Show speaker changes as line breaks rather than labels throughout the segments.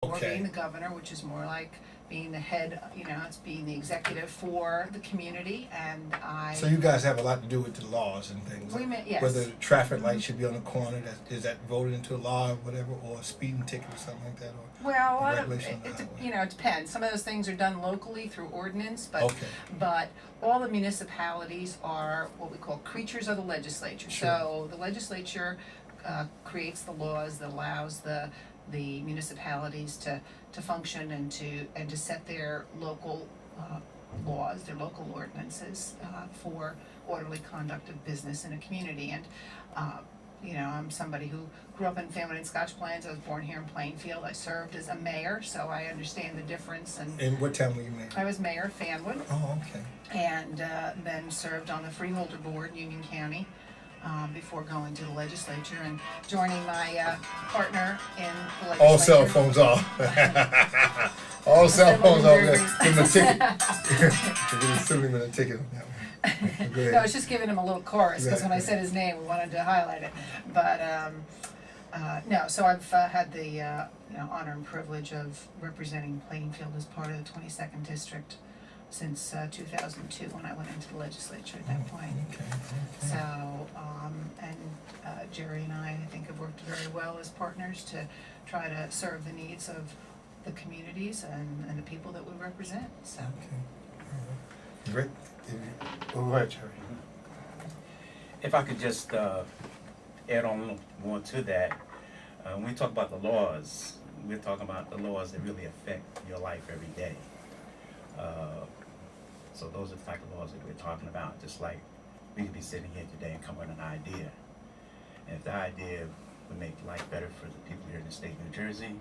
Or
Okay.
being the governor, which is more like being the head, it's being the executive for the community, and
So you guys have a lot to do with the laws and things.
Yes.
Whether the traffic light should be on the corner, is that voted into law or whatever, or a speeding ticket or something like that, or
Well, a lot of
regulation on the highway?
it depends. Some of those things are done locally through ordinance, but
Okay.
but all the municipalities are what we call creatures of the legislature.
Sure.
So the legislature creates the laws that allows the municipalities to function and to set their local laws, their local ordinances for orderly conduct of business in a community. And I'm somebody who grew up in family and Scotch Plains. I was born here in Plainfield. I served as a mayor, so I understand the difference.
And what town were you mayor?
I was mayor of Fanwood.
Oh, okay.
And then served on the Freeholder Board in Union County before going to the legislature and joining my partner in the legislature.
All cell phones off. All cell phones off. Give him a ticket. We're going to sue him in a ticket on that one. Go ahead.
No, I was just giving him a little chorus because when I
Right.
said his name, we wanted to highlight it. But no, so I've had the honor and privilege of representing Plainfield as part of the 22nd District since 2002 when I went into the legislature at that point.
Okay.
So, and Jerry and I think, have worked very well as partners to try to serve the needs of the communities and the people that we represent. So.
Okay. Great. Go ahead, Jerry.
If I could just add on a little more to that, when we talk about the laws, we're talking about the laws that really affect your life every day. So those are the type of laws that we're talking about, just like we could be sitting here today and come with an idea. And if the idea would make life better for the people here in the state of New Jersey,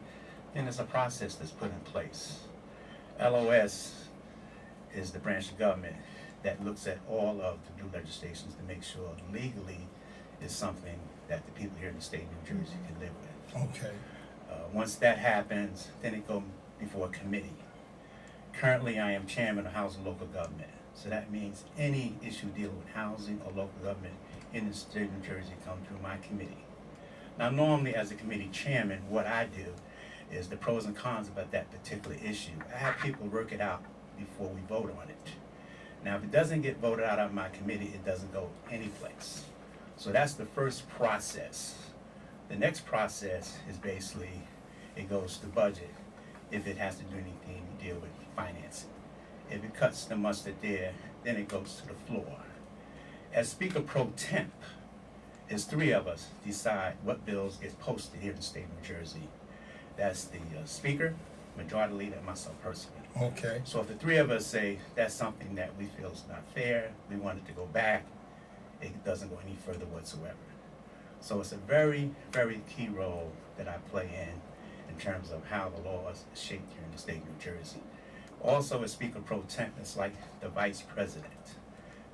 then there's a process that's put in place. LOS is the branch of government that looks at all of the new legislations to make sure legally is something that the people here in the state of New Jersey can live with.
Okay.
Once that happens, then it goes before a committee. Currently, I am chairman of Housing Local Government. So that means any issue dealing with housing or local government in the state of New Jersey comes through my committee. Now, normally as a committee chairman, what I do is the pros and cons about that particular issue. I have people work it out before we vote on it. Now, if it doesn't get voted out of my committee, it doesn't go anyplace. So that's the first process. The next process is basically, it goes to budget if it has to do anything to deal with financing. If it cuts the mustard there, then it goes to the floor. As Speaker Pro Temp, there's three of us decide what bills get posted here in the state of New Jersey. That's the Speaker, Majority Leader, and myself personally.
Okay.
So if the three of us say that's something that we feel is not fair, we want it to go back, it doesn't go any further whatsoever. So it's a very, very key role that I play in terms of how the laws are shaped here in the state of New Jersey. Also, as Speaker Pro Temp, it's like the Vice President.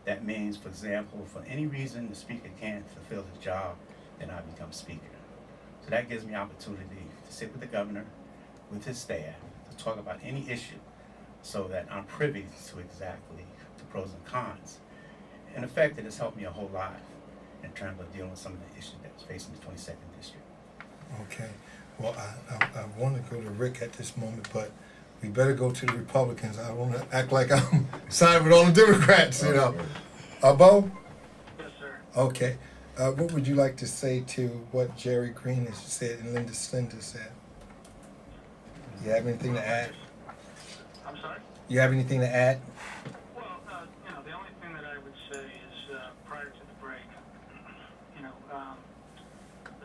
That means, for example, for any reason the Speaker can't fulfill his job, then I become Speaker. So that gives me opportunity to sit with the Governor, with his staff, to talk about any issue so that I'm privy to exactly the pros and cons. In effect, it has helped me a whole lot in terms of dealing with some of the issues that was facing the 22nd District.
Okay. Well, I want to go to Rick at this moment, but we better go to the Republicans. I don't want to act like I'm siding with all the Democrats, you know. Bo?
Yes, sir.
Okay. What would you like to say to what Jerry Green has said and Linda Slender said? You have anything to add?
I'm sorry?
You have anything to add?
Well, the only thing that I would say is prior to the break,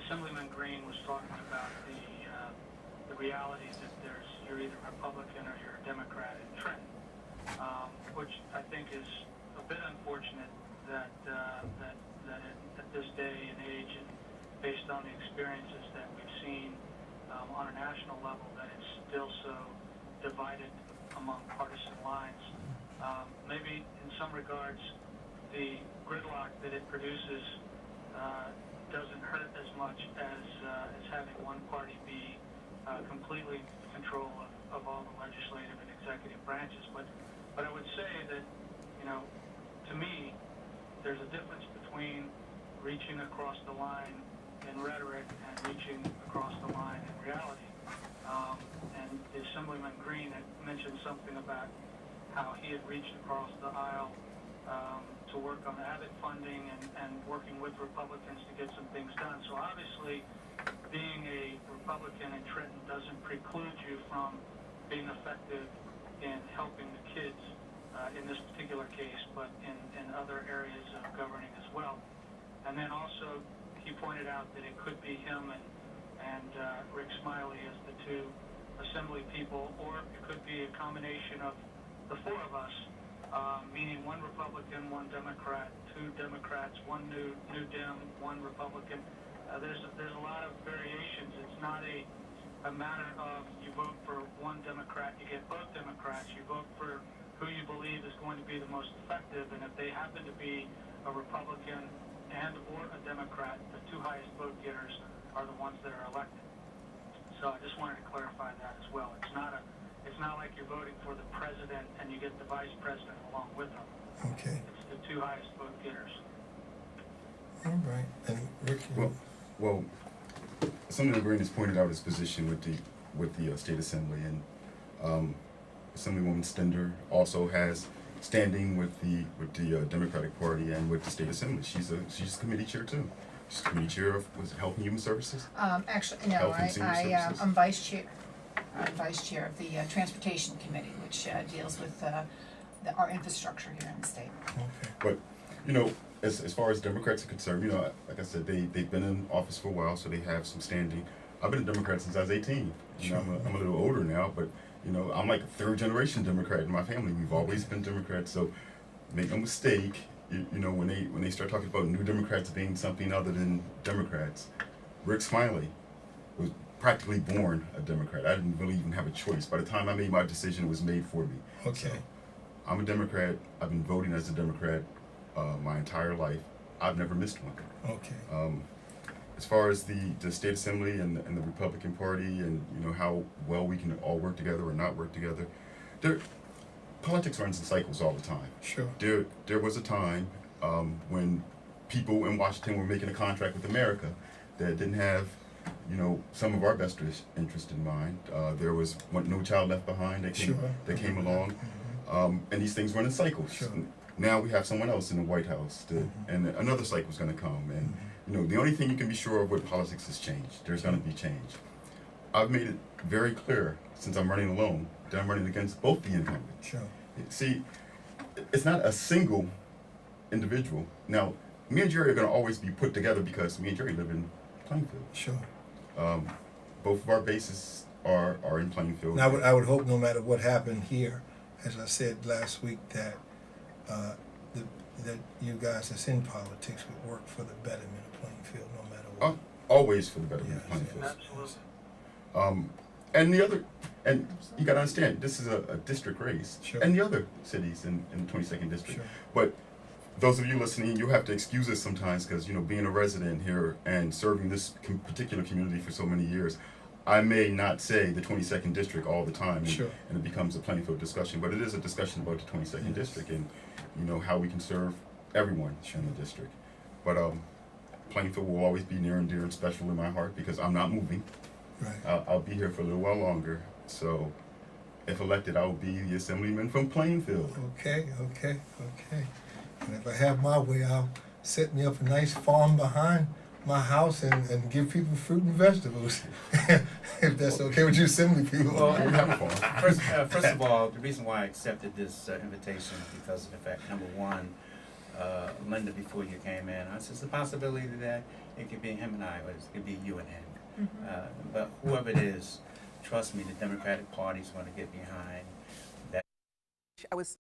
Assemblyman Green was talking about the reality that you're either Republican or you're a Democrat in Trenton, which I think is a bit unfortunate that at this day and age, and based on the experiences that we've seen on a national level, that it's still so divided among partisan lines. Maybe in some regards, the gridlock that it produces doesn't hurt as much as having one party be completely in control of all the legislative and executive branches. But I would say that, to me, there's a difference between reaching across the line in rhetoric and reaching across the line in reality. And Assemblyman Green had mentioned something about how he had reached across the aisle to work on Abbott funding and working with Republicans to get some things done. So obviously, being a Republican in Trenton doesn't preclude you from being effective in helping the kids in this particular case, but in other areas of governing as well. And then also, he pointed out that it could be him and Rick Smiley as the two assembly people, or it could be a combination of the four of us, meaning one Republican, one Democrat, two Democrats, one new Dem, one Republican. There's a lot of variations. It's not a matter of you vote for one Democrat, you get both Democrats. You vote for who you believe is going to be the most effective, and if they happen to be a Republican and or a Democrat, the two highest vote getters are the ones that are elected. So I just wanted to clarify that as well. It's not like you're voting for the president and you get the vice president along with them.
Okay.
It's the two highest vote getters.
All right. And Rick,
Well, Assemblyman Green has pointed out his position with the State Assembly, and Assemblywoman Stender also has standing with the Democratic Party and with the State Assembly. She's committee chair too. She's committee chair of Health and Human Services.
Actually, no,
Health and Senior Services.
I'm vice chair. I'm vice chair of the Transportation Committee, which deals with our infrastructure here in the state.
okay.
But as far as Democrats are concerned, like I said, they've been in office for a while, so they have some standing. I've been a Democrat since I was 18.
Sure.
I'm a little older now, but I'm like a third generation Democrat in my family. We've always been Democrats, so make no mistake. When they start talking about new Democrats being something other than Democrats, Rick Smiley was practically born a Democrat. I didn't really even have a choice. By the time I made my decision, it was made for me.
Okay.
So, I'm a Democrat. I've been voting as a Democrat my entire life. I've never missed one.
Okay.
As far as the State Assembly and the Republican Party and how well we can all work together or not work together, politics runs in cycles all the time.
Sure.
There was a time when people in Washington were making a contract with America that didn't have some of our best interest in mind. There was No Child Left Behind that came along, and these things run in cycles.
Sure.
Now we have someone else in the White House, and another cycle is going to come. And the only thing you can be sure of with politics is change. There's going to be change. I've made it very clear since I'm running alone that I'm running against both the incumbents.
Sure.
See, it's not a single individual. Now, me and Jerry are going to always be put together because me and Jerry live in Plainfield.
Sure.
Both of our bases are in Plainfield.
And I would hope no matter what happened here, as I said last week, that that you guys that's in politics would work for the betterment of Plainfield no matter what.
Always for the betterment of
Yes.
Plainfield.
Absolutely.
And you got to understand, this is a district race.
Sure.
And the other cities in the 22nd district.
Sure.
But those of you listening, you have to excuse us sometimes because, being a resident here and serving this particular community for so many years, I may not say the 22nd district all the time,
Sure.
and it becomes a Plainfield discussion, but it is a discussion about the 22nd district and, how we can serve everyone in the district. But Plainfield will always be near and dear and special in my heart because I'm not moving.
Right.
I'll be here for a little while longer. So if elected, I will be the assemblyman from Plainfield.
Okay. And if I have my way, I'll set me up a nice farm behind my house and give people fruit and vegetables. If that's okay with you assembly people.
Well,
We have a farm.
First of all, the reason why I accepted this invitation is because of the fact, number one, Linda, before you came in, I said, it's a possibility that it could be him and I, or it could be you and him. But whoever it is, trust me, the Democratic Party is going to get behind that.
I was